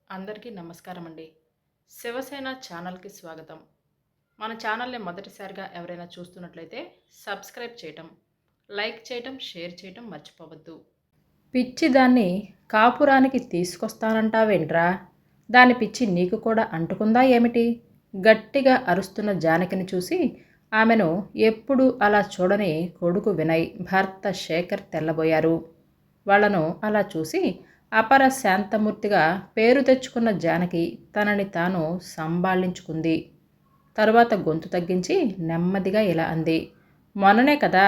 అందరికీ నమస్కారం అండి. శివసేన ఛానల్‌కి స్వాగతం. మన ఛానల్‌ని మొదటిసారిగా ఎవరైనా చూస్తున్నట్లయితే సబ్స్క్రైబ్ చేయటం, లైక్ చేయటం, షేర్ చేయటం మర్చిపోవద్దు. పిచ్చి దాన్ని కాపురానికి తీసుకొస్తానంటావేంట్రా? దాని పిచ్చి నీకు కూడా అంటుకుందా ఏమిటి? గట్టిగా అరుస్తున్న జానకిని చూసి ఆమెను ఎప్పుడూ అలా చూడని కొడుకు వినయ్, భర్త శేఖర్ తెల్లబోయారు. వాళ్లను అలా చూసి అపర శాంతమూర్తిగా పేరు తెచ్చుకున్న జానకి తనని తాను సంభాళించుకుంది. తరువాత గొంతు తగ్గించి నెమ్మదిగా ఇలా అంది. మొన్ననే కదా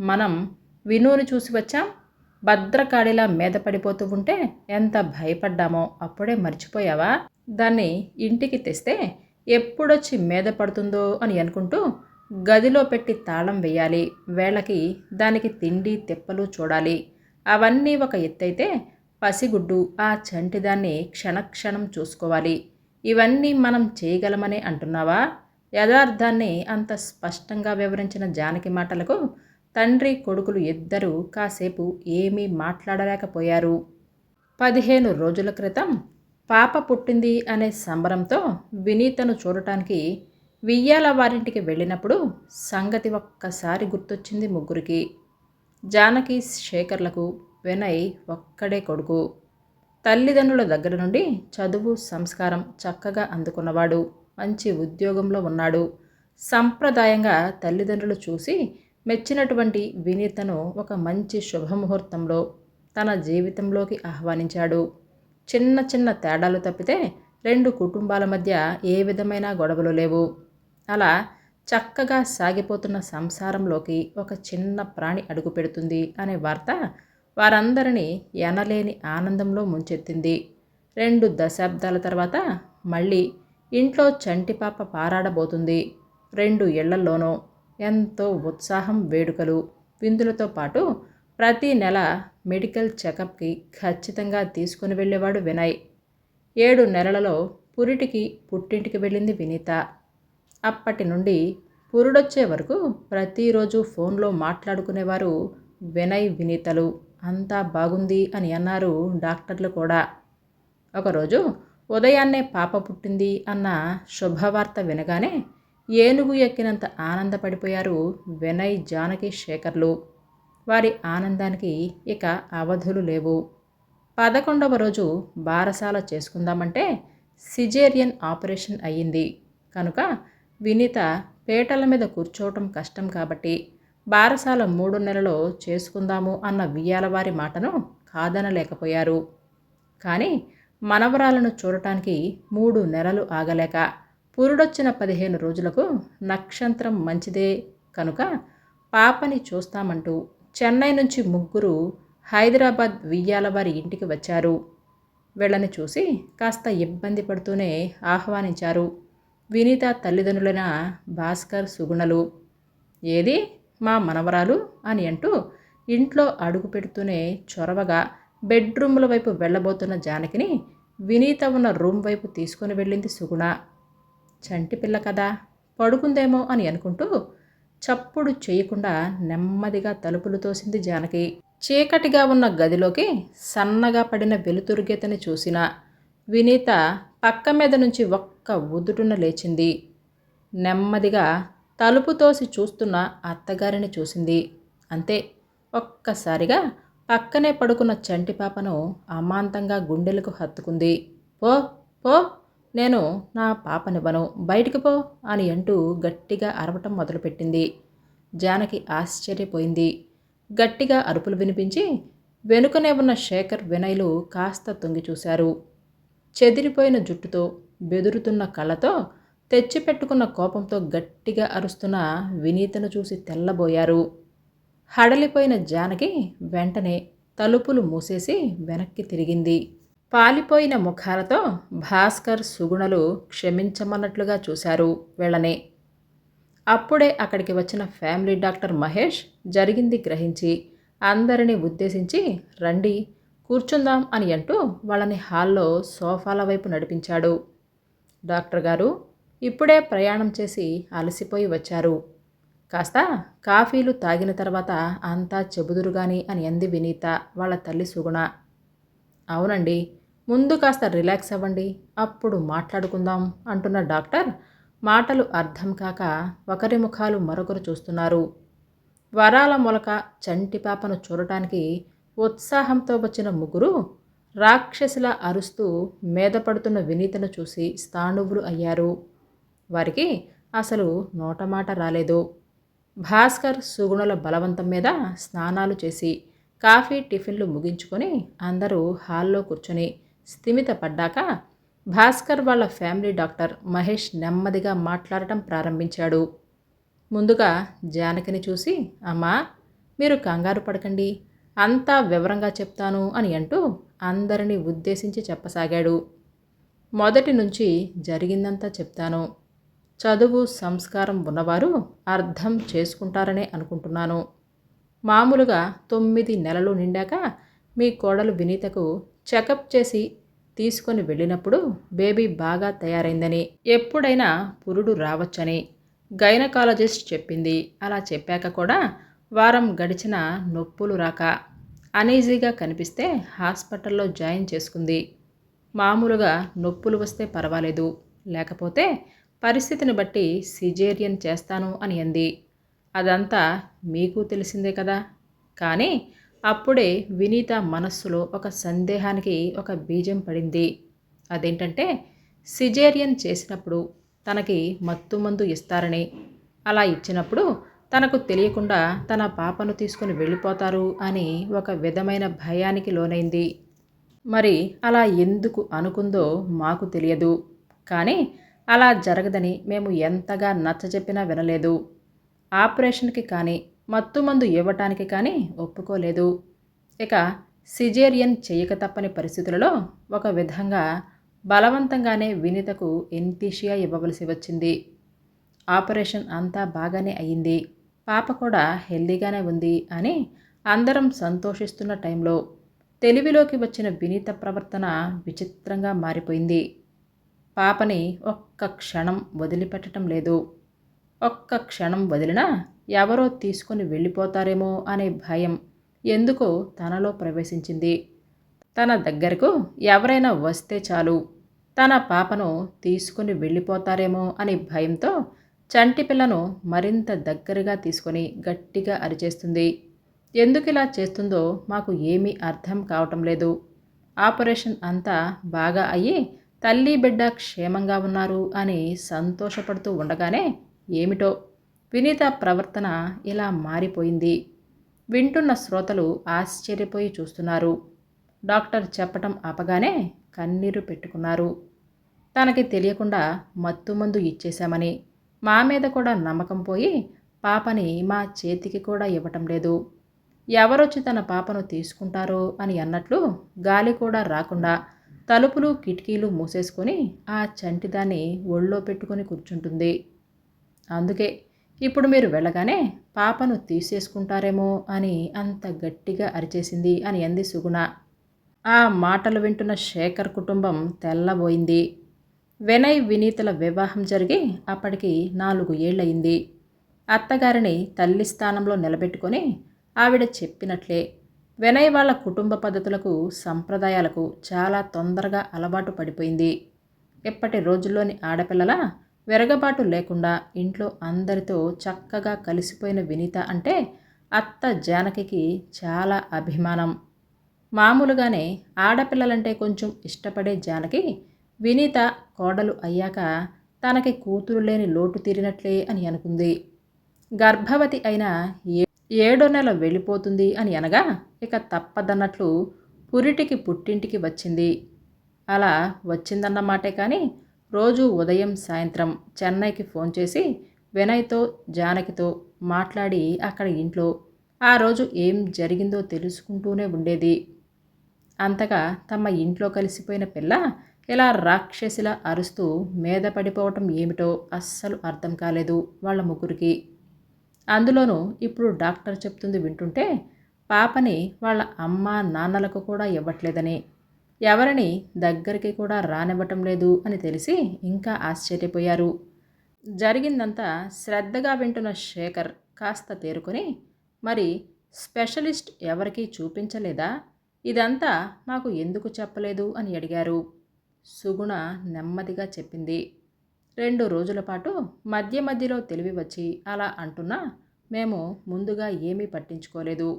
మనం వినూని చూసి వచ్చాం. భద్రకాళిలా మీద పడిపోతూ ఉంటే ఎంత భయపడ్డామో అప్పుడే మర్చిపోయావా? దాన్ని ఇంటికి తెస్తే ఎప్పుడొచ్చి మీద పడుతుందో అని అనుకుంటూ గదిలో పెట్టి తాళం వేయాలి. వేళకి దానికి తిండి తిప్పలు చూడాలి. అవన్నీ ఒక ఎత్తైతే పసిగుడ్డు ఆ చంటిదాన్ని క్షణక్షణం చూసుకోవాలి. ఇవన్నీ మనం చేయగలమనే అంటున్నావా? యథార్థాన్ని అంత స్పష్టంగా వివరించిన జానకి మాటలకు తండ్రి కొడుకులు ఇద్దరూ కాసేపు ఏమీ మాట్లాడలేకపోయారు. 15 రోజుల క్రితం పాప పుట్టింది అనే సంబరంతో వినీతను చూడటానికి వియ్యాల వారింటికి వెళ్ళినప్పుడు సంగతి ఒక్కసారి గుర్తొచ్చింది ముగ్గురికి. జానకి, శేఖర్లకు వినయ్ ఒక్కడే కొడుకు. తల్లిదండ్రుల దగ్గర నుండి చదువు, సంస్కారం చక్కగా అందుకున్నవాడు. మంచి ఉద్యోగంలో ఉన్నాడు. సంప్రదాయంగా తల్లిదండ్రులు చూసి మెచ్చినటువంటి వినీతను ఒక మంచి శుభముహూర్తంలో తన జీవితంలోకి ఆహ్వానించాడు. చిన్న చిన్న తేడాలు తప్పితే రెండు కుటుంబాల మధ్య ఏ విధమైన గొడవలు లేవు. అలా చక్కగా సాగిపోతున్న సంసారంలోకి ఒక చిన్న ప్రాణి అడుగుపెడుతుంది అనే వార్త వారందరినీ ఎనలేని ఆనందంలో ముంచెత్తింది. 2 దశాబ్దాల తర్వాత మళ్ళీ ఇంట్లో చంటిపాప పారాడబోతుంది. 2 ఇళ్లల్లోనూ ఎంతో ఉత్సాహం, వేడుకలు, విందులతో పాటు ప్రతి నెల మెడికల్ చెకప్కి ఖచ్చితంగా తీసుకుని వెళ్ళేవాడు వినయ్. 7 నెలలలో పురిటికి పుట్టింటికి వెళ్ళింది వినీత. అప్పటి నుండి పురుడొచ్చే వరకు ప్రతిరోజు ఫోన్లో మాట్లాడుకునేవారు వినయ్, వినీతలు. అంతా బాగుంది అని అన్నారు డాక్టర్లు కూడా. ఒకరోజు ఉదయాన్నే పాప పుట్టింది అన్న శుభవార్త వినగానే ఏనుగు ఎక్కినంత ఆనందపడిపోయారు వినయ్, జానకి, శేఖర్లు. వారి ఆనందానికి ఇక అవధులు లేవు. 11వ రోజు బారసాల చేసుకుందామంటే సిజేరియన్ ఆపరేషన్ అయ్యింది కనుక వినీత పీటల మీద కూర్చోవటం కష్టం కాబట్టి బారసాల 3 నెలలో చేసుకుందాము అన్న వియ్యాలవారి మాటను కాదనలేకపోయారు. కానీ మనవరాలను చూడటానికి 3 నెలలు ఆగలేక పురుడొచ్చిన 15 రోజులకు నక్షత్రం మంచిదే కనుక పాపని చూస్తామంటూ చెన్నై నుంచి ముగ్గురు హైదరాబాద్ వియ్యాలవారి ఇంటికి వచ్చారు. వీళ్ళని చూసి కాస్త ఇబ్బంది పడుతూనే ఆహ్వానించారు వినీత తల్లిదండ్రులైన భాస్కర్, సుగుణలు. ఏది మా మనవరాలు అని అంటూ ఇంట్లో అడుగు పెడుతూనే చొరవగా బెడ్రూముల వైపు వెళ్ళబోతున్న జానకిని వినీత ఉన్న రూమ్ వైపు తీసుకుని వెళ్ళింది సుగుణ. చంటి పిల్ల కదా, పడుకుందేమో అని అనుకుంటూ చప్పుడు చేయకుండా నెమ్మదిగా తలుపులు తోసింది జానకి. చీకటిగా ఉన్న గదిలోకి సన్నగా పడిన వెలుతురు గీతని చూసిన వినీత పక్క మీద నుంచి ఒక్క ఉదుటున లేచింది. నెమ్మదిగా తలుపు తోసి చూస్తున్న అత్తగారిని చూసింది. అంతే, ఒక్కసారిగా పక్కనే పడుకున్న చంటి పాపను అమాంతంగా గుండెలకు హత్తుకుంది. పో పో, నేను నా పాపనివ్వను, బయటికి పో అని అంటూ గట్టిగా అరవటం మొదలుపెట్టింది. జానకి ఆశ్చర్యపోయింది. గట్టిగా అరుపులు వినిపించి వెనుకనే ఉన్న శేఖర్, వినయ్లు కాస్త తొంగి చూశారు. చెదిరిపోయిన జుట్టుతో, బెదురుతున్న కళ్ళతో, తెచ్చిపెట్టుకున్న కోపంతో గట్టిగా అరుస్తున్న వినీతను చూసి తెల్లబోయారు. హడలిపోయిన జానకి వెంటనే తలుపులు మూసేసి వెనక్కి తిరిగింది. పాలిపోయిన ముఖాలతో భాస్కర్, సుగుణలు క్షమించమన్నట్లుగా చూశారు వీళ్ళని. అప్పుడే అక్కడికి వచ్చిన ఫ్యామిలీ డాక్టర్ మహేష్ జరిగింది గ్రహించి అందరినీ ఉద్దేశించి రండి కూర్చుందాం అని అంటూ వాళ్ళని హాల్లో సోఫాల వైపు నడిపించాడు. డాక్టర్ గారు ఇప్పుడే ప్రయాణం చేసి అలసిపోయి వచ్చారు. కాస్త కాఫీలు తాగిన తర్వాత అంతా చెబుదురుగాని అని అంది వినీత వాళ్ళ తల్లి సుగుణ. అవునండి, ముందు కాస్త రిలాక్స్ అవ్వండి, అప్పుడు మాట్లాడుకుందాం అంటున్న డాక్టర్ మాటలు అర్థం కాక ఒకరి ముఖాలు మరొకరు చూస్తున్నారు. వరాల మొలక చంటి పాపను చూడటానికి ఉత్సాహంతో వచ్చిన ముగ్గురు రాక్షసిలా అరుస్తూ మీదపడుతున్న వినీతను చూసి స్థాణువులు అయ్యారు. వారికి అసలు నోటమాట రాలేదు. భాస్కర్, సుగుణుల బలవంతం మీద స్నానాలు చేసి కాఫీ టిఫిన్లు ముగించుకొని అందరూ హాల్లో కూర్చొని స్థిమిత పడ్డాక భాస్కర్ వాళ్ళ ఫ్యామిలీ డాక్టర్ మహేష్ నెమ్మదిగా మాట్లాడటం ప్రారంభించాడు. ముందుగా జానకిని చూసి, అమ్మా, మీరు కంగారు పడకండి, అంతా వివరంగా చెప్తాను అని అంటూ అందరినీ ఉద్దేశించి చెప్పసాగాడు. మొదటి నుంచి జరిగిందంతా చెప్తాను. చదువు సంస్కారం ఉన్నవారు అర్థం చేసుకుంటారనే అనుకుంటున్నాను. మామూలుగా 9 నెలలు నిండాక మీ కోడలు వినీతకు చెకప్ చేసి తీసుకొని వెళ్ళినప్పుడు బేబీ బాగా తయారైందని, ఎప్పుడైనా పురుడు రావచ్చని గైనకాలజిస్ట్ చెప్పింది. అలా చెప్పాక కూడా వారం గడిచిన నొప్పులు రాక అనీజీగా కనిపిస్తే హాస్పిటల్లో జాయిన్ చేసుకుంది. మామూలుగా నొప్పులు వస్తే పర్వాలేదు, లేకపోతే పరిస్థితిని బట్టి సిజేరియన్ చేస్తాను అని అంది. అదంతా మీకు తెలిసిందే కదా. కానీ అప్పుడే వినీత మనస్సులో ఒక సందేహానికి ఒక బీజం పడింది. అదేంటంటే సిజేరియన్ చేసినప్పుడు తనకి మత్తుమందు ఇస్తారని, అలా ఇచ్చినప్పుడు తనకు తెలియకుండా తన పాపను తీసుకుని వెళ్ళిపోతారు అని ఒక విధమైన భయానికి లోనైంది. మరి అలా ఎందుకు అనుకుందో మాకు తెలియదు. కానీ అలా జరగదని మేము ఎంతగా నచ్చజెప్పినా వినలేదు. ఆపరేషన్కి కానీ మత్తుమందు ఇవ్వటానికి కానీ ఒప్పుకోలేదు. ఇక సిజేరియన్ చేయక తప్పని పరిస్థితులలో ఒక విధంగా బలవంతంగానే వినీతకు ఎన్తీషియా ఇవ్వవలసి వచ్చింది. ఆపరేషన్ అంతా బాగానే అయ్యింది, పాప కూడా హెల్దీగానే ఉంది అని అందరం సంతోషిస్తున్న టైంలో తెలివిలోకి వచ్చిన వినీత ప్రవర్తన విచిత్రంగా మారిపోయింది. పాపని ఒక్క క్షణం వదిలిపెట్టడం లేదు. ఒక్క క్షణం వదిలినా ఎవరో తీసుకొని వెళ్ళిపోతారేమో అనే భయం ఎందుకో తనలో ప్రవేశించింది. తన దగ్గరకు ఎవరైనా వస్తే చాలు తన పాపను తీసుకుని వెళ్ళిపోతారేమో అనే భయంతో చంటి పిల్లను మరింత దగ్గరగా తీసుకొని గట్టిగా అరిచేస్తుంది. ఎందుకిలా చేస్తుందో మాకు ఏమీ అర్థం కావటం లేదు. ఆపరేషన్ అంతా బాగా అయ్యి తల్లి బిడ్డ క్షేమంగా ఉన్నారు అని సంతోషపడుతూ ఉండగానే ఏమిటో వినీత ప్రవర్తన ఇలా మారిపోయింది. వింటున్న శ్రోతలు ఆశ్చర్యపోయి చూస్తున్నారు. డాక్టర్ చెప్పటం ఆపగానే కన్నీరు పెట్టుకున్నారు. తనకి తెలియకుండా మత్తుమందు ఇచ్చేశామని, మా మీద కూడా నమ్మకం పోయి పాపని మా చేతికి కూడా ఇవ్వటం లేదు, ఎవరొచ్చి తన పాపను తీసుకుంటారో అని అన్నట్లు గాలి కూడా రాకుండా తలుపులు కిటికీలు మూసేసుకొని ఆ చంటిదాన్ని ఒళ్ళో పెట్టుకొని కూర్చుంటుంది. అందుకే ఇప్పుడు మీరు వెళ్ళగానే పాపను తీసేసుకుంటారేమో అని అంత గట్టిగా అరిచేసింది అని అంది సుగుణ. ఆ మాటలు వింటున్న శేఖర్ కుటుంబం తెల్లబోయింది. వినయ్ వినీతల వివాహం జరిగి అప్పటికి 4 ఏళ్ళయింది. అత్తగారిని తల్లి స్థానంలో నిలబెట్టుకొని ఆవిడ చెప్పినట్లే వినయ్ వాళ్ళ కుటుంబ పద్ధతులకు సంప్రదాయాలకు చాలా తొందరగా అలవాటు పడిపోయింది. ఇప్పటి రోజుల్లోని ఆడపిల్లల విరగబాటు లేకుండా ఇంట్లో అందరితో చక్కగా కలిసిపోయిన వినీత అంటే అత్త జానకికి చాలా అభిమానం. మామూలుగానే ఆడపిల్లలంటే కొంచెం ఇష్టపడే జానకి వినీత కోడలు అయ్యాక తనకి కూతురు లేని లోటు తీరినట్లే అని అనుకుంది. గర్భవతి అయిన 7వ నెల వెళ్ళిపోతుంది అని అనగా ఇక తప్పదన్నట్లు పురిటికి పుట్టింటికి వచ్చింది. అలా వచ్చిందన్నమాటే కానీ రోజు ఉదయం సాయంత్రం చెన్నైకి ఫోన్ చేసి వినయ్తో జానకితో మాట్లాడి అక్కడ ఇంట్లో ఆ రోజు ఏం జరిగిందో తెలుసుకుంటూనే ఉండేది. అంతగా తమ ఇంట్లో కలిసిపోయిన పిల్ల ఇలా రాక్షసిలా అరుస్తూ మీద పడిపోవటం ఏమిటో అస్సలు అర్థం కాలేదు వాళ్ళ ముగ్గురికి. అందులోనూ ఇప్పుడు డాక్టర్ చెప్తుంది వింటుంటే పాపని వాళ్ళ అమ్మ నాన్నలకు కూడా ఇవ్వట్లేదని, ఎవరిని దగ్గరికి కూడా రానివ్వటం లేదు అని తెలిసి ఇంకా ఆశ్చర్యపోయారు. జరిగిందంతా శ్రద్ధగా వింటున్న శేఖర్ కాస్త తేరుకొని, మరి స్పెషలిస్ట్ ఎవరికీ చూపించలేదా? ఇదంతా నాకు ఎందుకు చెప్పలేదు అని అడిగారు. సుగుణ నెమ్మదిగా చెప్పింది. 2 రోజుల పాటు మధ్య మధ్యలో తెలివి వచ్చి అలా అంటున్నా మేము ముందుగా ఏమీ పట్టించుకోలేదు.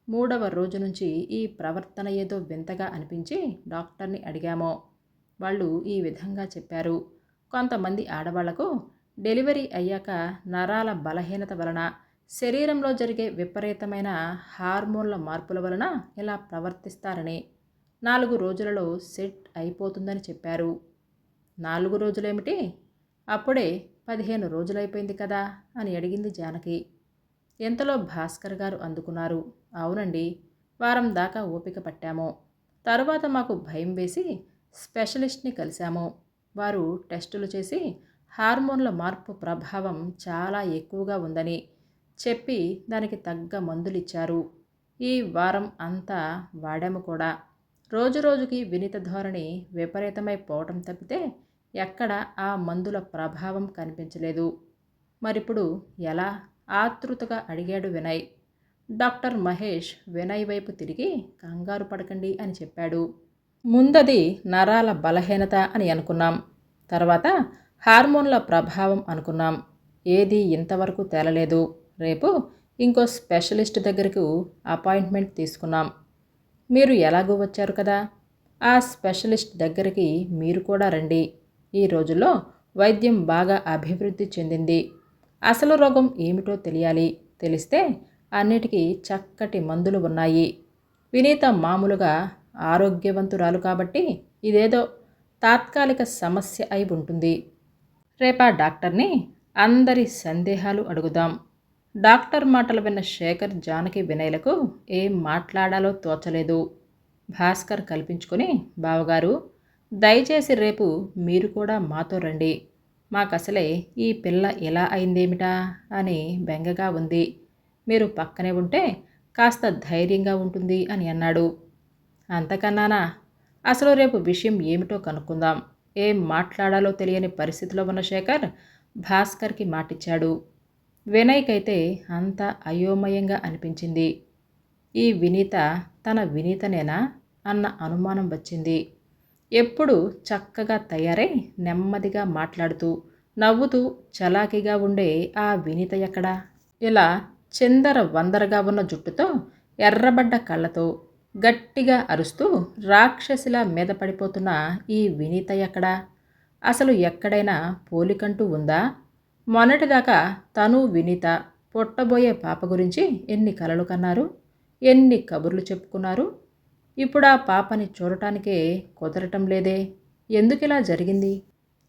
3వ రోజు నుంచి ఈ ప్రవర్తన ఏదో వింతగా అనిపించి డాక్టర్ని అడిగాము. వాళ్ళు ఈ విధంగా చెప్పారు. కొంతమంది ఆడవాళ్లకు డెలివరీ అయ్యాక నరాల బలహీనత వలన, శరీరంలో జరిగే విపరీతమైన హార్మోన్ల మార్పుల వలన ఇలా ప్రవర్తిస్తారని, 4 రోజులలో సెట్ అయిపోతుందని చెప్పారు. 4 రోజులేమిటి? అప్పుడే 15 రోజులైపోయింది కదా అని అడిగింది జానకి. ఇంతలో భాస్కర్ గారు అందుకున్నారు. అవునండి, వారం దాకా ఓపిక పట్టాము. తరువాత మాకు భయం వేసి స్పెషలిస్ట్ని కలిశాము. వారు టెస్టులు చేసి హార్మోన్ల మార్పు ప్రభావం చాలా ఎక్కువగా ఉందని చెప్పి దానికి తగ్గ మందులిచ్చారు. ఈ వారం అంతా వాడాము కూడా. రోజురోజుకి వినిత ధోరణి విపరీతమైపోవటం తప్పితే ఎక్కడ ఆ మందుల ప్రభావం కనిపించలేదు. మరిప్పుడు ఎలా? ఆతృతగా అడిగాడు వినయ్. డాక్టర్ మహేష్ వినయ్ వైపు తిరిగి కంగారు పడకండి అని చెప్పాడు. ముందది నరాల బలహీనత అని అనుకున్నాం. తర్వాత హార్మోన్ల ప్రభావం అనుకున్నాం. ఏది ఇంతవరకు తేలలేదు. రేపు ఇంకో స్పెషలిస్ట్ దగ్గరకు అపాయింట్మెంట్ తీసుకున్నాం. మీరు ఎలాగూ వచ్చారు కదా, ఆ స్పెషలిస్ట్ దగ్గరికి మీరు కూడా రండి. ఈ రోజుల్లో వైద్యం బాగా అభివృద్ధి చెందింది. అసలు రోగం ఏమిటో తెలియాలి. తెలిస్తే అన్నిటికీ చక్కటి మందులు ఉన్నాయి. వినీత మామూలుగా ఆరోగ్యవంతురాలు కాబట్టి ఇదేదో తాత్కాలిక సమస్య అయి ఉంటుంది. రేపా డాక్టర్ని అందరి సందేహాలు అడుగుదాం. డాక్టర్ మాటలు విన్న శేఖర్, జానకి, వినయ్లకు ఏం మాట్లాడాలో తోచలేదు. భాస్కర్ కల్పించుకొని, బావగారు దయచేసి రేపు మీరు కూడా మాతో రండి. మాకసలే ఈ పిల్ల ఎలా అయిందేమిటా అని బెంగగా ఉంది. మీరు పక్కనే ఉంటే కాస్త ధైర్యంగా ఉంటుంది అని అన్నాడు. అంతకన్నానా? అసలు రేపు విషయం ఏమిటో కనుక్కుందాం. ఏం మాట్లాడాలో తెలియని పరిస్థితిలో ఉన్న శేఖర్ భాస్కర్కి మాటిచ్చాడు. వినయ్కైతే అంతా అయోమయంగా అనిపించింది. ఈ వినీత తన వినీతనేనా అన్న అనుమానం వచ్చింది. ఎప్పుడు చక్కగా తయారై నెమ్మదిగా మాట్లాడుతూ నవ్వుతూ చలాకీగా ఉండే ఆ వినీత ఎక్కడా? ఇలా చిందర వందరగా ఉన్న జుట్టుతో, ఎర్రబడ్డ కళ్ళతో, గట్టిగా అరుస్తూ రాక్షసిలా మీద పడిపోతున్న ఈ వినీత ఎక్కడా? అసలు ఎక్కడైనా పోలికంటూ ఉందా? మొన్నటిదాకా తను వినీత పుట్టబోయే పాప గురించి ఎన్ని కలలు కన్నారు, ఎన్ని కబుర్లు చెప్పుకున్నారు. ఇప్పుడు ఆ పాపని చూడటానికే కుదరటం లేదే. ఎందుకిలా జరిగింది?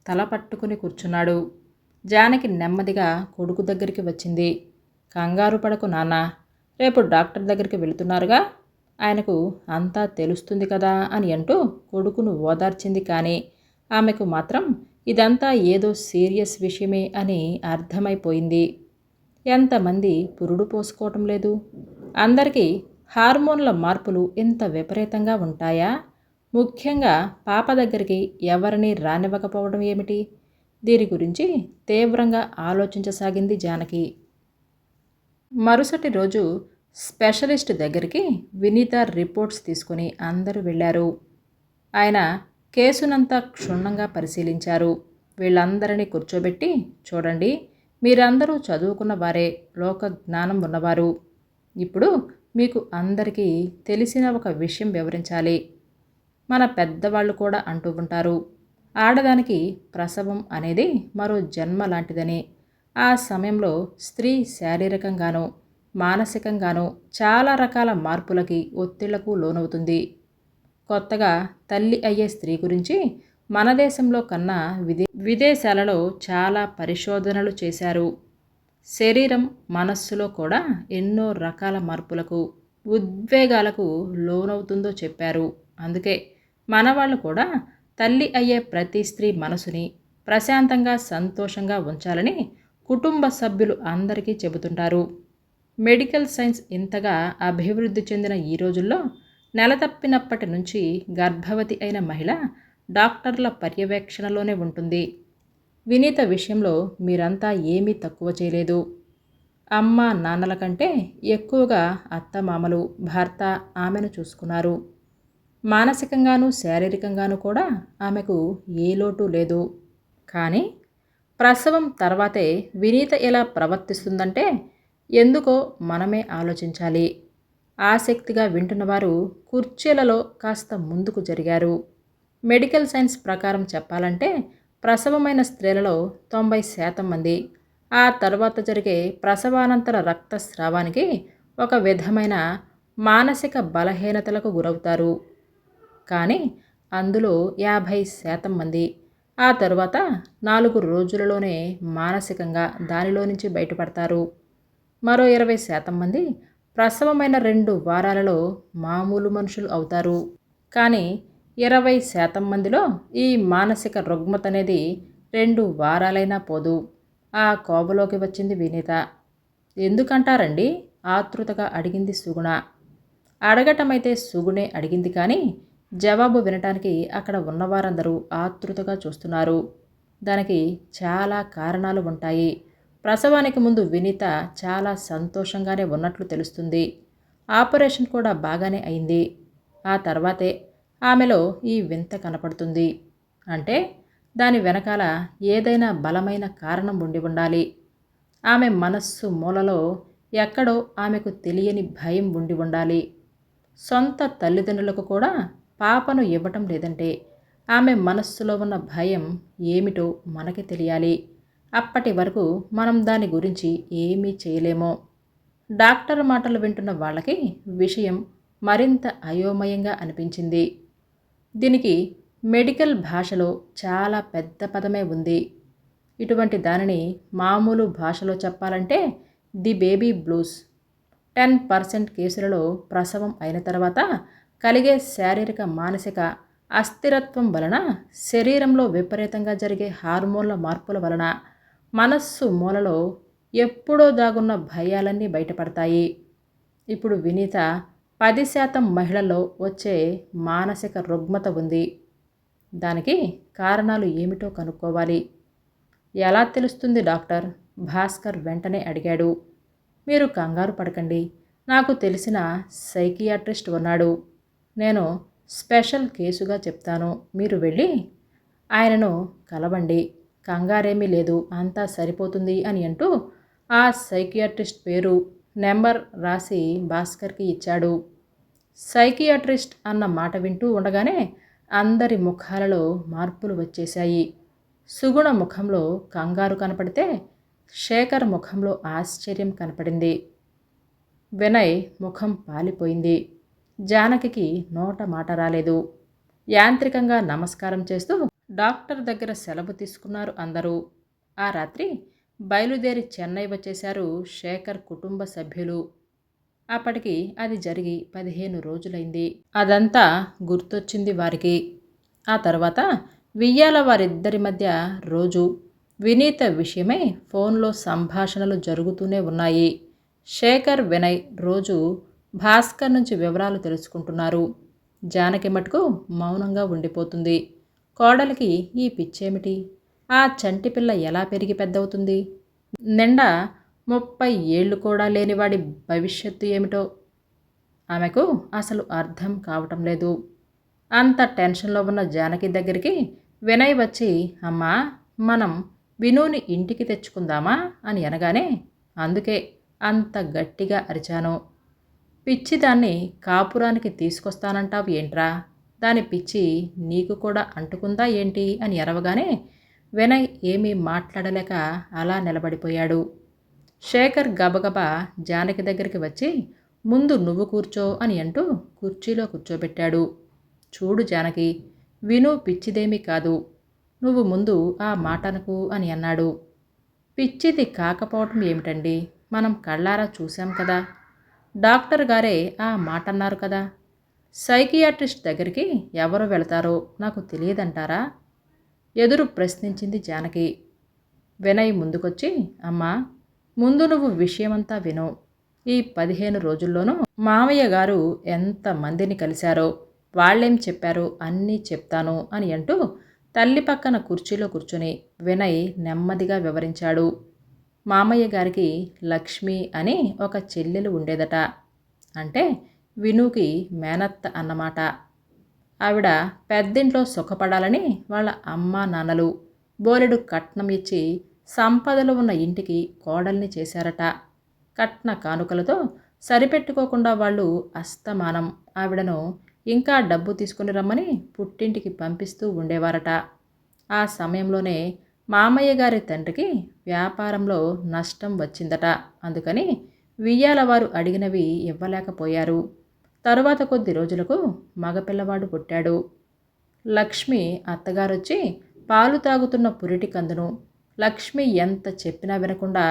తల పట్టుకుని కూర్చున్నాడు. జానకి నెమ్మదిగా కొడుకు దగ్గరికి వచ్చింది. కంగారు పడకు నాన్న, రేపు డాక్టర్ దగ్గరికి వెళుతున్నారుగా, ఆయనకు అంతా తెలుస్తుంది కదా అని అంటూ కొడుకును ఓదార్చింది. కానీ ఆమెకు మాత్రం ఇదంతా ఏదో సీరియస్ విషయమే అని అర్థమైపోయింది. ఎంతమంది పురుడు పోసుకోవటం లేదు? అందరికీ హార్మోన్ల మార్పులు ఇంత విపరీతంగా ఉంటాయా? ముఖ్యంగా పాప దగ్గరికి ఎవరిని రానివ్వకపోవడం ఏమిటి? దీని గురించి తీవ్రంగా ఆలోచించసాగింది జానకి. మరుసటి రోజు స్పెషలిస్ట్ దగ్గరికి వినీత రిపోర్ట్స్ తీసుకుని అందరూ వెళ్ళారు. ఆయన కేసునంతా క్షుణ్ణంగా పరిశీలించారు. వీళ్ళందరినీ కూర్చోబెట్టి, చూడండి, మీరందరూ చదువుకున్న వారే, లోక జ్ఞానం ఉన్నవారు. ఇప్పుడు మీకు అందరికీ తెలిసిన ఒక విషయం వివరించాలి. మన పెద్దవాళ్ళు కూడా అంటూ ఉంటారు, ఆడదానికి ప్రసవం అనేది మరో జన్మ లాంటిదని. ఆ సమయంలో స్త్రీ శారీరకంగానూ మానసికంగానూ చాలా రకాల మార్పులకి, ఒత్తిళ్లకు లోనవుతుంది. కొత్తగా తల్లి అయ్యే స్త్రీ గురించి మన దేశంలో కన్నా విదేశాలలో చాలా పరిశోధనలు చేశారు. శరీరం, మనస్సులో కూడా ఎన్నో రకాల మార్పులకు, ఉద్వేగాలకు లోనవుతుందో చెప్పారు. అందుకే మనవాళ్ళు కూడా తల్లి అయ్యే ప్రతి స్త్రీ మనసుని ప్రశాంతంగా, సంతోషంగా ఉంచాలని కుటుంబ సభ్యులు అందరికీ చెబుతుంటారు. మెడికల్ సైన్స్ ఇంతగా అభివృద్ధి చెందిన ఈ రోజుల్లో నెల తప్పినప్పటి నుంచి గర్భవతి అయిన మహిళ డాక్టర్ల పర్యవేక్షణలోనే ఉంటుంది. వినీత విషయంలో మీరంతా ఏమీ తక్కువ చేయలేదు. అమ్మ నాన్నల కంటే ఎక్కువగా అత్తమామలు, భర్త ఆమెను చూసుకున్నారు. మానసికంగానూ శారీరకంగానూ కూడా ఆమెకు ఏ లోటు లేదు. కానీ ప్రసవం తర్వాతే వినీత ఎలా ప్రవర్తిస్తుందంటే ఎందుకో మనమే ఆలోచించాలి. ఆసక్తిగా వింటున్నవారు కుర్చీలలో కాస్త ముందుకు జరిగారు. మెడికల్ సైన్స్ ప్రకారం చెప్పాలంటే ప్రసవమైన స్త్రీలలో 90% మంది ఆ తర్వాత జరిగే ప్రసవానంతర రక్తస్రావానికి ఒక విధమైన మానసిక బలహీనతలకు గురవుతారు. కానీ అందులో 50% మంది ఆ తరువాత 4 రోజులలోనే మానసికంగా దానిలో నుంచి బయటపడతారు. మరో 20% మంది ప్రసవమైన 2 వారాలలో మామూలు మనుషులు అవుతారు. కానీ 20% మందిలో ఈ మానసిక రుగ్మత అనేది 2 వారాలైనా పోదు. ఆ కోవలోకి వచ్చింది వినీత. ఎందుకంటారండి? ఆతృతగా అడిగింది సుగుణ. అడగటమైతే సుగుణే అడిగింది కానీ జవాబు వినటానికి అక్కడ ఉన్నవారందరూ ఆతృతగా చూస్తున్నారు. దానికి చాలా కారణాలు ఉంటాయి. ప్రసవానికి ముందు వినీత చాలా సంతోషంగానే ఉన్నట్లు తెలుస్తుంది. ఆపరేషన్ కూడా బాగానే అయింది. ఆ తర్వాతే ఆమెలో ఈ వింత కనపడుతుంది. అంటే దాని వెనకాల ఏదైనా బలమైన కారణం ఉండి ఉండాలి. ఆమె మనస్సు మూలలో ఎక్కడో ఆమెకు తెలియని భయం ఉండి ఉండాలి. సొంత తల్లిదండ్రులకు కూడా పాపను ఇవ్వటం లేదంటే ఆమె మనస్సులో ఉన్న భయం ఏమిటో మనకి తెలియాలి. అప్పటి వరకు మనం దాని గురించి ఏమీ చేయలేమో. డాక్టర్ మాటలు వింటున్న వాళ్ళకి విషయం మరింత అయోమయంగా అనిపించింది. దీనికి మెడికల్ భాషలో చాలా పెద్ద పదమే ఉంది. ఇటువంటి దానిని మామూలు భాషలో చెప్పాలంటే ది బేబీ బ్లూస్. 10% కేసులలో ప్రసవం అయిన తర్వాత కలిగే శారీరక మానసిక అస్థిరత్వం వలన, శరీరంలో విపరీతంగా జరిగే హార్మోన్ల మార్పుల వలన మనస్సు మూలలో ఎప్పుడో దాగున్న భయాలన్నీ బయటపడతాయి. ఇప్పుడు వినీత 10% మహిళల్లో వచ్చే మానసిక రుగ్మత ఉంది. దానికి కారణాలు ఏమిటో కనుక్కోవాలి. ఎలా తెలుస్తుంది డాక్టర్? భాస్కర్ వెంటనే అడిగాడు. మీరు కంగారు పడకండి. నాకు తెలిసిన సైకియాట్రిస్ట్ ఉన్నాడు. నేను స్పెషల్ కేసుగా చెప్తాను. మీరు వెళ్ళి ఆయనను కలవండి. కంగారేమీ లేదు, అంతా సరిపోతుంది అని అంటూ ఆ సైకియాట్రిస్ట్ పేరు, నెంబర్ రాసి భాస్కర్కి ఇచ్చాడు. సైకియాట్రిస్ట్ అన్న మాట వింటూ ఉండగానే అందరి ముఖాలలో మార్పులు వచ్చేశాయి. సుగుణ ముఖంలో కంగారు కనపడితే శేఖర్ ముఖంలో ఆశ్చర్యం కనపడింది. వినయ్ ముఖం పాలిపోయింది. జానకికి నోట మాట రాలేదు. యాంత్రికంగా నమస్కారం చేస్తూ డాక్టర్ దగ్గర సెలవు తీసుకున్నారు అందరూ. ఆ రాత్రి బయలుదేరి చెన్నై వచ్చేశారు శేఖర్ కుటుంబ సభ్యులు. అప్పటికి అది జరిగి 15 రోజులైంది. అదంతా గుర్తొచ్చింది వారికి. ఆ తర్వాత వియ్యాల వారిద్దరి మధ్య రోజు వినీత విషయమై ఫోన్లో సంభాషణలు జరుగుతూనే ఉన్నాయి. శేఖర్, వినయ్ రోజు భాస్కర్ నుంచి వివరాలు తెలుసుకుంటున్నారు. జానకి మటుకు మౌనంగా ఉండిపోతుంది. కోడలికి ఈ పిచ్చేమిటి? ఆ చంటి పిల్ల ఎలా పెరిగి పెద్దవుతుంది? నిండా 30 ఏళ్ళు కూడా లేనివాడి భవిష్యత్తు ఏమిటో ఆమెకు అసలు అర్థం కావటం లేదు. అంత టెన్షన్లో ఉన్న జానకి దగ్గరికి వినయ్ వచ్చి, అమ్మా, మనం వినూని ఇంటికి తెచ్చుకుందామా అని అనగానే అందుకే అంత గట్టిగా అరిచాను. పిచ్చిదాన్ని కాపురానికి తీసుకొస్తానంటావు ఏంట్రా? దాని పిచ్చి నీకు కూడా అంటుకుందా ఏంటి అని ఎరవగానే వినయ్ ఏమీ మాట్లాడలేక అలా నిలబడిపోయాడు. శేఖర్ గబగబా జానకి దగ్గరికి వచ్చి ముందు నువ్వు కూర్చో అని అంటూ కుర్చీలో కూర్చోబెట్టాడు. చూడు జానకి, విను పిచ్చిదేమీ కాదు. నువ్వు ముందు ఆ మాటనకు అని అన్నాడు. పిచ్చిది కాకపోవటం ఏమిటండి? మనం కళ్ళారా చూశాం కదా. డాక్టర్ గారే ఆ మాట అన్నారు కదా. సైకియాట్రిస్ట్ దగ్గరికి ఎవరు వెళతారో నాకు తెలియదంటారా? ఎదురు ప్రశ్నించింది జానకి. వినయ్ ముందుకొచ్చి, అమ్మా, ముందు నువ్వు విషయమంతా విను. ఈ 15 రోజుల్లోనూ మామయ్య గారు ఎంతమందిని కలిశారో, వాళ్ళేం చెప్పారో అన్నీ చెప్తాను అని అంటూ తల్లి పక్కన కుర్చీలో కూర్చుని వినయ్ నెమ్మదిగా వివరించాడు. మామయ్య గారికి లక్ష్మి అని ఒక చెల్లెలు ఉండేదట. అంటే వినుకి మేనత్త అన్నమాట. ఆవిడ పెద్దింట్లో సుఖపడాలని వాళ్ళ అమ్మా నాన్నలు బోలెడు కట్నం ఇచ్చి సంపదలు ఉన్న ఇంటికి కోడల్ని చేశారట. కట్న కానుకలతో సరిపెట్టుకోకుండా వాళ్ళు అస్తమానం ఆవిడను ఇంకా డబ్బు తీసుకుని రమ్మని పుట్టింటికి పంపిస్తూ ఉండేవారట. ఆ సమయంలోనే మామయ్య గారి తండ్రికి వ్యాపారంలో నష్టం వచ్చిందట. అందుకని వియ్యాల వారు అడిగినవి ఇవ్వలేకపోయారు. తరువాత కొద్ది రోజులకు మగపిల్లవాడు పుట్టాడు. లక్ష్మి అత్తగారొచ్చి పాలు తాగుతున్న పురిటి కందును లక్ష్మి ఎంత చెప్పినా వినకుండా,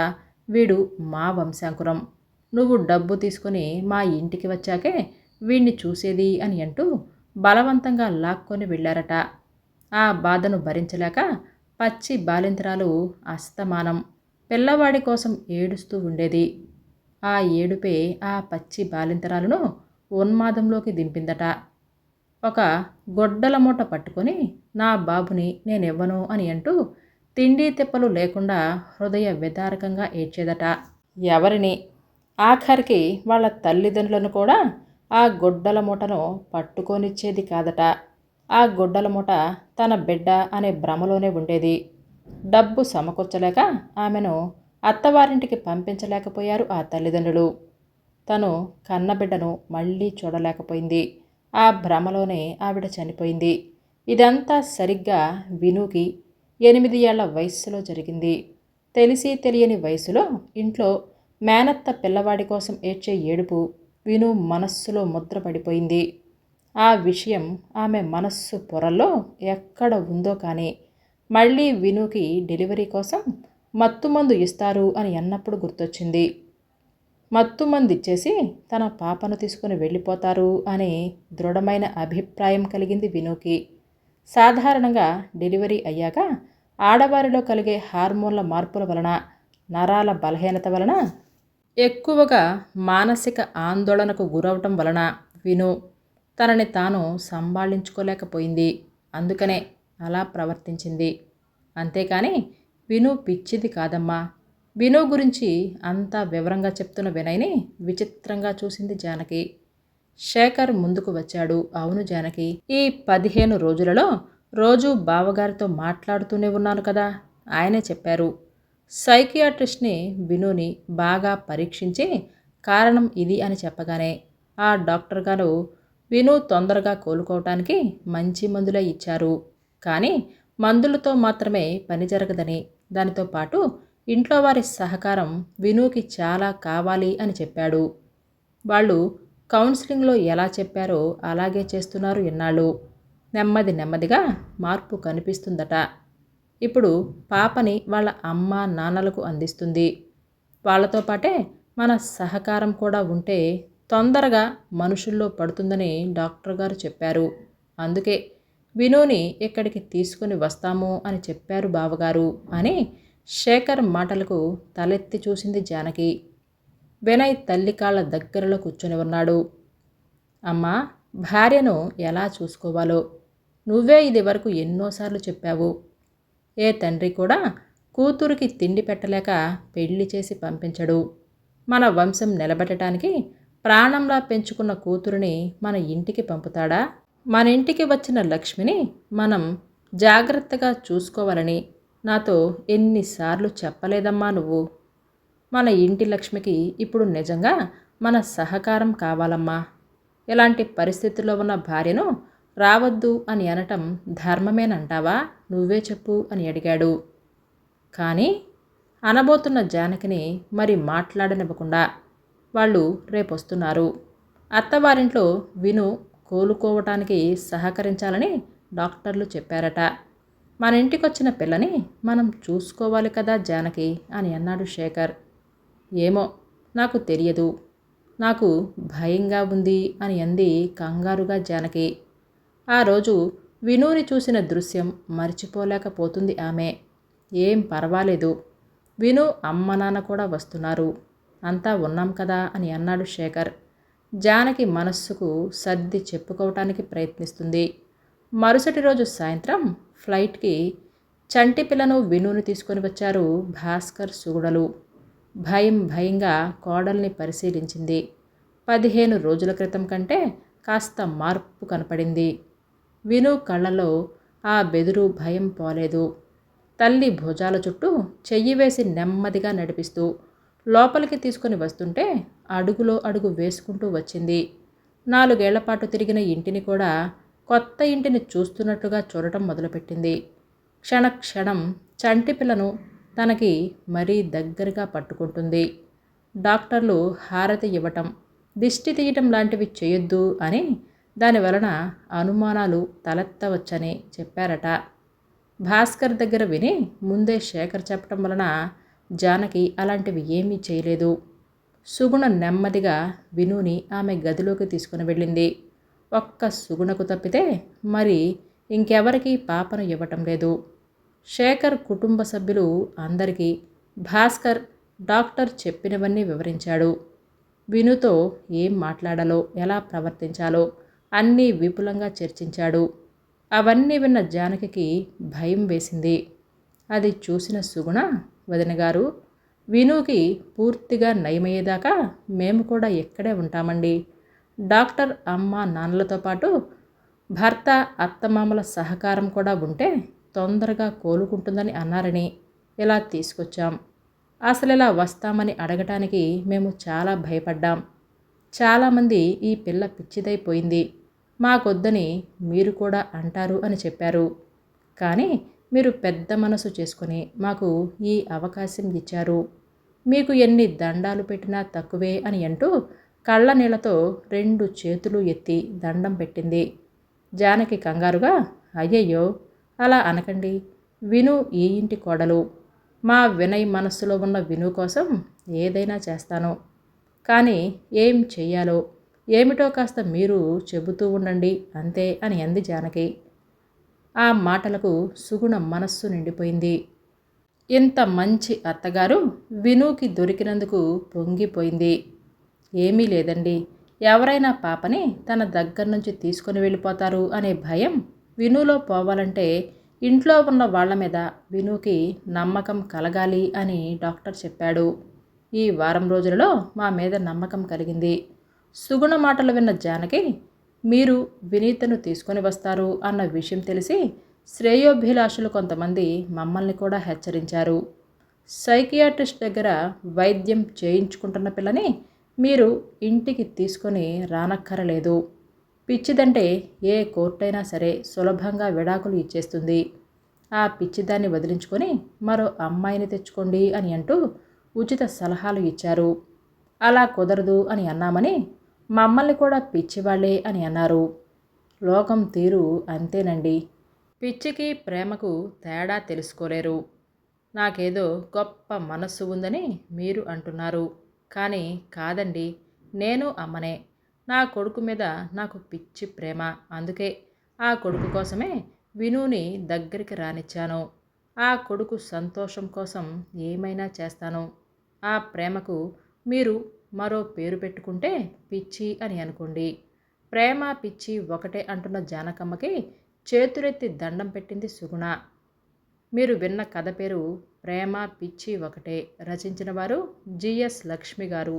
వీడు మా వంశాంకురం, నువ్వు డబ్బు తీసుకుని మా ఇంటికి వచ్చాకే వీణ్ణి చూసేది అని అంటూ బలవంతంగా లాక్కొని వెళ్ళారట. ఆ బాధను భరించలేక పచ్చి బాలింతరాలు అస్తమానం పిల్లవాడి కోసం ఏడుస్తూ ఉండేది. ఆ ఏడుపే ఆ పచ్చి బాలింతరాలను ఉన్మాదంలోకి దింపిందట. ఒక గొడ్డల మూట పట్టుకొని నా బాబుని నేనివ్వను అని అంటూ తిండి తిప్పలు లేకుండా హృదయ విదారకంగా ఏడ్చేదట. ఎవరిని, ఆఖరికి వాళ్ళ తల్లిదండ్రులను కూడా ఆ గొడ్డల మూటను పట్టుకొనిచ్చేది కాదట. ఆ గొడ్డల మూట తన బిడ్డ అనే భ్రమలోనే ఉండేది. డబ్బు సమకూర్చలేక ఆమెను అత్తవారింటికి పంపించలేకపోయారు ఆ తల్లిదండ్రులు. తను కన్నబిడ్డను మళ్ళీ చూడలేకపోయింది. ఆ భ్రమలోనే ఆవిడ చనిపోయింది. ఇదంతా సరిగ్గా వినుకి 8 ఏళ్ల వయస్సులో జరిగింది. తెలిసి తెలియని వయసులో ఇంట్లో మేనత్త పిల్లవాడి కోసం ఏడ్చే ఏడుపు విను మనస్సులో ముద్రపడిపోయింది. ఆ విషయం ఆమె మనస్సు పొరల్లో ఎక్కడ ఉందో కానీ మళ్ళీ వినుకి డెలివరీ కోసం మత్తుమందు ఇస్తారు అని అన్నప్పుడు గుర్తొచ్చింది. మత్తుమందిచ్చేసి తన పాపను తీసుకుని వెళ్ళిపోతారు అని దృఢమైన అభిప్రాయం కలిగింది వినుకి. సాధారణంగా డెలివరీ అయ్యాక ఆడవారిలో కలిగే హార్మోన్ల మార్పుల వలన, నరాల బలహీనత వలన, ఎక్కువగా మానసిక ఆందోళనకు గురవటం వలన విను తనని తాను సంభాళించుకోలేకపోయింది. అందుకనే అలా ప్రవర్తించింది. అంతేకాని విను పిచ్చిది కాదమ్మా. విను గురించి అంతా వివరంగా చెప్తున్న వినయ్ని విచిత్రంగా చూసింది జానకి. శేఖర్ ముందుకు వచ్చాడు. అవును జానకి, ఈ 15 రోజులలో రోజూ బావగారితో మాట్లాడుతూనే ఉన్నాను కదా, ఆయనే చెప్పారు. సైకియాట్రిస్ట్ని వినుని బాగా పరీక్షించి కారణం ఇది అని చెప్పగానే ఆ డాక్టర్ గారు విను తొందరగా కోలుకోవటానికి మంచి మందులే ఇచ్చారు. కానీ మందులతో మాత్రమే పని జరగదని, దానితో పాటు ఇంట్లో వారి సహకారం వినుకి చాలా కావాలి అని చెప్పాడు. వాళ్ళు కౌన్సిలింగ్లో ఎలా చెప్పారో అలాగే చేస్తున్నారు ఇన్నాళ్ళు. నెమ్మది నెమ్మదిగా మార్పు కనిపిస్తుందట. ఇప్పుడు పాపని వాళ్ళ అమ్మ నాన్నలకు అందిస్తుంది. వాళ్ళతో పాటే మన సహకారం కూడా ఉంటే తొందరగా మనుషుల్లో పడుతుందని డాక్టర్ గారు చెప్పారు. అందుకే వినుని ఇక్కడికి తీసుకుని వస్తాము అని చెప్పారు బావగారు అని శేఖర్ మాటలకు తలెత్తి చూసింది జానకి. వినయ్ తల్లి కాళ్ళ దగ్గరలో కూర్చొని ఉన్నాడు. అమ్మా, భార్యను ఎలా చూసుకోవాలో నువ్వే ఇది వరకు ఎన్నోసార్లు చెప్పావు. ఏ తండ్రి కూడా కూతురికి తిండి పెట్టలేక పెళ్లి చేసి పంపించడు. మన వంశం నిలబెట్టడానికి ప్రాణంలా పెంచుకున్న కూతురిని మన ఇంటికి పంపుతాడా? మన ఇంటికి వచ్చిన లక్ష్మిని మనం జాగ్రత్తగా చూసుకోవాలని నాతో ఎన్నిసార్లు చెప్పలేదమ్మా నువ్వు? మన ఇంటి లక్ష్మికి ఇప్పుడు నిజంగా మన సహకారం కావాలమ్మా. ఇలాంటి పరిస్థితుల్లో ఉన్న భార్యను రావద్దు అని అనటం ధర్మమేనంటావా? నువ్వే చెప్పు అని అడిగాడు. కానీ అనబోతున్న జానకిని మరి మాట్లాడనివ్వకుండా, వాళ్ళు రేపొస్తున్నారు, అత్తవారింట్లో విను కోలుకోవటానికి సహకరించాలని డాక్టర్లు చెప్పారట. మన ఇంటికొచ్చిన పిల్లని మనం చూసుకోవాలి కదా జానకి అని అన్నాడు శేఖర్. ఏమో, నాకు తెలియదు, నాకు భయంగా ఉంది అని అంది కంగారుగా జానకి. ఆ రోజు వినుని చూసిన దృశ్యం మర్చిపోలేకపోతుంది ఆమె. ఏం పర్వాలేదు, విను అమ్మ నాన్న కూడా వస్తున్నారు, అంతా ఉన్నాం కదా అని అన్నాడు శేఖర్. జానకి మనస్సుకు సర్ది చెప్పుకోవటానికి ప్రయత్నిస్తుంది. మరుసటి రోజు సాయంత్రం ఫ్లైట్కి చంటి పిల్లను వినుని తీసుకొని వచ్చారు భాస్కర్ సుగుణలు. భయంగా కోడల్ని పరిశీలించింది. 15 రోజుల క్రితం కంటే కాస్త మార్పు కనపడింది. విను కళ్ళలో ఆ బెదురు భయం పోలేదు. తల్లి భుజాల చుట్టూ చెయ్యి వేసి నెమ్మదిగా నడిపిస్తూ లోపలికి తీసుకొని వస్తుంటే అడుగులో అడుగు వేసుకుంటూ వచ్చింది. 4 ఏళ్లపాటు తిరిగిన ఇంటిని కూడా కొత్త ఇంటిని చూస్తున్నట్టుగా చూడటం మొదలుపెట్టింది. క్షణక్షణం చంటి పిల్లను తనకి మరీ దగ్గరగా పట్టుకుంటుంది. డాక్టర్లు హారతి ఇవ్వటం, దిష్టి తీయటం లాంటివి చేయొద్దు అని, దానివలన అనుమానాలు తలెత్తవచ్చని చెప్పారట. భాస్కర్ దగ్గర విని ముందే శేఖర్ చెప్పటం వలన జానకి అలాంటివి ఏమీ చేయలేదు. సుగుణ నెమ్మదిగా వినుని ఆమె గదిలోకి తీసుకుని వెళ్ళింది. ఒక్క సుగుణకు తప్పితే మరి ఇంకెవరికీ పాపను ఇవ్వటం లేదు. శేఖర్ కుటుంబ సభ్యులు అందరికీ భాస్కర్ డాక్టర్ చెప్పినవన్నీ వివరించాడు. వినుతో ఏం మాట్లాడాలో, ఎలా ప్రవర్తించాలో అన్నీ విపులంగా చర్చించాడు. అవన్నీ విన్న జానకి భయం వేసింది. అది చూసిన సుగుణ, వదినగారు, వినుకి పూర్తిగా నయమయ్యేదాకా మేము కూడా ఇక్కడే ఉంటామండి. డాక్టర్ అమ్మ నాన్నలతో పాటు భర్త అత్తమామల సహకారం కూడా ఉంటే తొందరగా కోలుకుంటుందని అన్నారని ఇలా తీసుకొచ్చాం. అసలు ఇలా వస్తామని అడగటానికి మేము చాలా భయపడ్డాం. చాలామంది ఈ పిల్ల పిచ్చిదైపోయింది, మాకొద్దని మీరు కూడా అంటారు అని చెప్పారు. కానీ మీరు పెద్ద మనసు చేసుకుని మాకు ఈ అవకాశం ఇచ్చారు. మీకు ఎన్ని దండాలు పెట్టినా తక్కువే అని అంటూ కళ్ళ నీళ్లతో 2 చేతులు ఎత్తి దండం పెట్టింది. జానకి కంగారుగా, అయ్యయ్యో అలా అనకండి, విను ఈ ఇంటి కోడలు. మా వినయ్ మనస్సులో ఉన్న విను కోసం ఏదైనా చేస్తాను. కానీ ఏం చెయ్యాలో ఏమిటో కాస్త మీరు చెబుతూ ఉండండి అంతే అని అంది జానకి. ఆ మాటలకు సుగుణ మనస్సు నిండిపోయింది. ఇంత మంచి అత్తగారు వినుకి దొరికినందుకు పొంగిపోయింది. ఏమీ లేదండి, ఎవరైనా పాపని తన దగ్గర నుంచి తీసుకొని వెళ్ళిపోతారు అనే భయం వినులో పోవాలంటే ఇంట్లో ఉన్న వాళ్ళ మీద వినుకి నమ్మకం కలగాలి అని డాక్టర్ చెప్పాడు. ఈ వారం రోజులలో మా మీద నమ్మకం కలిగింది. సుగుణ మాటలు విన్న జానకి, మీరు వినీతను తీసుకొని వస్తారు అన్న విషయం తెలిసి శ్రేయోభిలాషులు కొంతమంది మమ్మల్ని కూడా హెచ్చరించారు. సైకియాట్రిస్ట్ దగ్గర వైద్యం చేయించుకుంటున్న పిల్లని మీరు ఇంటికి తీసుకొని రానక్కరలేదు. పిచ్చిదంటే ఏ కోర్టైనా సరే సులభంగా విడాకులు ఇచ్చేస్తుంది. ఆ పిచ్చిదాన్ని వదిలించుకొని మరో అమ్మాయిని తెచ్చుకోండి అని అంటూ ఉచిత సలహాలు ఇచ్చారు. అలా కుదరదు అని అన్నామని మమ్మల్ని కూడా పిచ్చివాళ్లే అని అన్నారు. లోకం తీరు అంతేనండి. పిచ్చికి ప్రేమకు తేడా తెలుసుకోలేరు. నాకేదో గొప్ప మనస్సు ఉందని మీరు అంటున్నారు. కానీ కాదండి, నేను అమ్మనే. నా కొడుకు మీద నాకు పిచ్చి ప్రేమ. అందుకే ఆ కొడుకు కోసమే వినుని దగ్గరికి రానిచ్చాను. ఆ కొడుకు సంతోషం కోసం ఏమైనా చేస్తాను. ఆ ప్రేమకు మీరు మరో పేరు పెట్టుకుంటే పిచ్చి అని అనుకోండి. ప్రేమ పిచ్చి ఒకటే అంటున్న జానకమ్మకి చేతులెత్తి దండం పెట్టింది సుగుణ. మీరు విన్న కథ పేరు ప్రేమ పిచ్చి ఒకటే. రచించిన వారు జిఎస్ లక్ష్మి గారు.